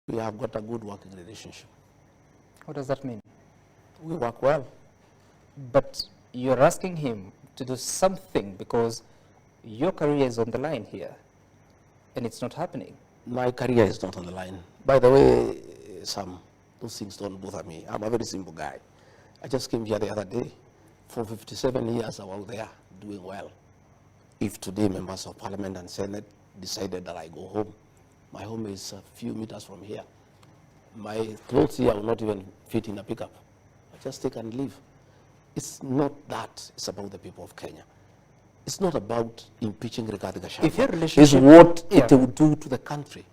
We have got a good working relationship. What does that mean? We work well. But you're asking him to do something because your career is on the line here, and it's not happening. My career is not on the line. By the way, Sam, those things don't bother me. I'm a very simple guy. I just came here the other day. For 57 years, I was there doing well. If today members of parliament and senate decided that I go home, my home is a few meters from here. My clothes here will not even fit in a pickup. I just take and leave. It's not that. It's about the people of Kenya. It's not about impeaching Rigathi Gachagua. If your relationship... It's what it will do to the country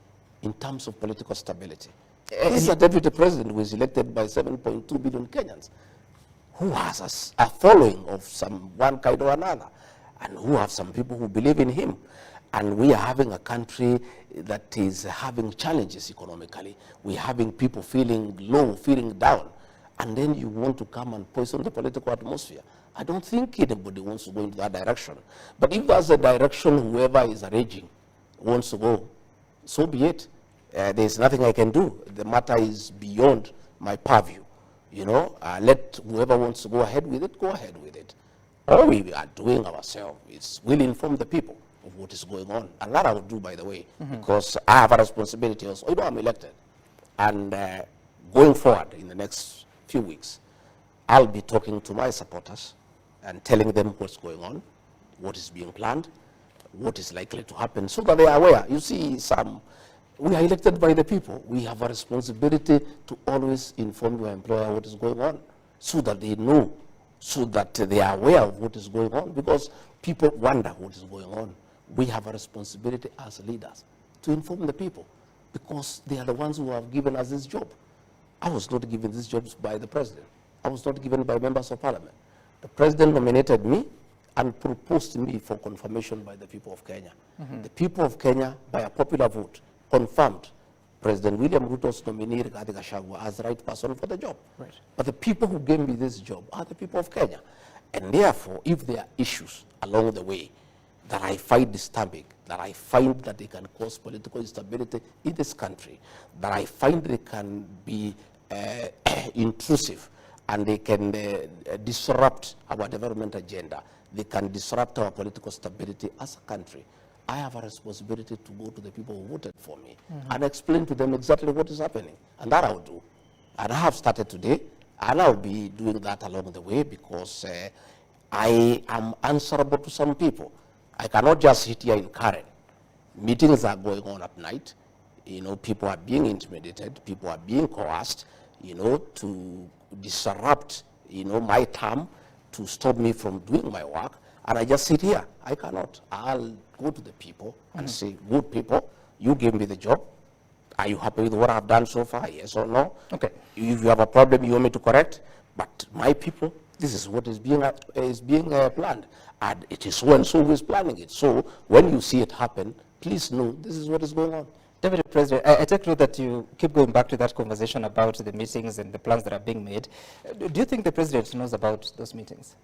in terms of political stability. He's a deputy president who is elected by 7.2 billion Kenyans, who has a following of one kind or another, and who have some people who believe in him. And we are having a country that is having challenges economically. We're having people feeling low, feeling down. And then you want to come and poison the political atmosphere. I don't think anybody wants to go into that direction. But if that's the direction whoever is arranging wants to go, so be it. There's nothing I can do. The matter is beyond my purview. You know, let whoever wants to go ahead with it, go ahead with it. All we are doing ourselves is we'll inform the people of what is going on. And that I will do, by the way, because I have a responsibility also. You know, I'm elected. And going forward in the next few weeks, I'll be talking to my supporters and telling them what's going on, what is being planned, what is likely to happen, so that they are aware. You see, we are elected by the people. We have a responsibility to always inform your employer what is going on, so that they know, so that they are aware of what is going on, because people wonder what is going on. We have a responsibility as leaders to inform the people, because they are the ones who have given us this job. I was not given these jobs by the president. I was not given by members of parliament. The president nominated me and proposed me for confirmation by the people of Kenya. The people of Kenya, by a popular vote, confirmed President William Ruto's nominee, Rigathi Gachagua, as the right person for the job. Right. But the people who gave me this job are the people of Kenya. And therefore, if there are issues along the way that I find disturbing, that I find that they can cause political instability in this country, that I find they can be intrusive, and they can disrupt our development agenda, they can disrupt our political stability as a country, I have a responsibility to go to the people who voted for me and explain to them exactly what is happening. And that I'll do. And I have started today, and I'll be doing that along the way, because I am answerable to some people. I cannot just sit here in Karen. Meetings are going on at night. You know, people are being intimidated, people are being coerced, you know, to disrupt, you know, my term, to stop me from doing my work. And I just sit here. I cannot. I'll go to the people and say, good people, you gave me the job. Are you happy with what I've done so far? Yes or no? Okay. If you have a problem you want me to correct, but my people, this is what is being planned. And it is so and so who is planning it. So when you see it happen, please know this is what is going on. Deputy President, I take note that you keep going back to that conversation about the meetings and the plans that are being made. Do you think the President knows about those meetings?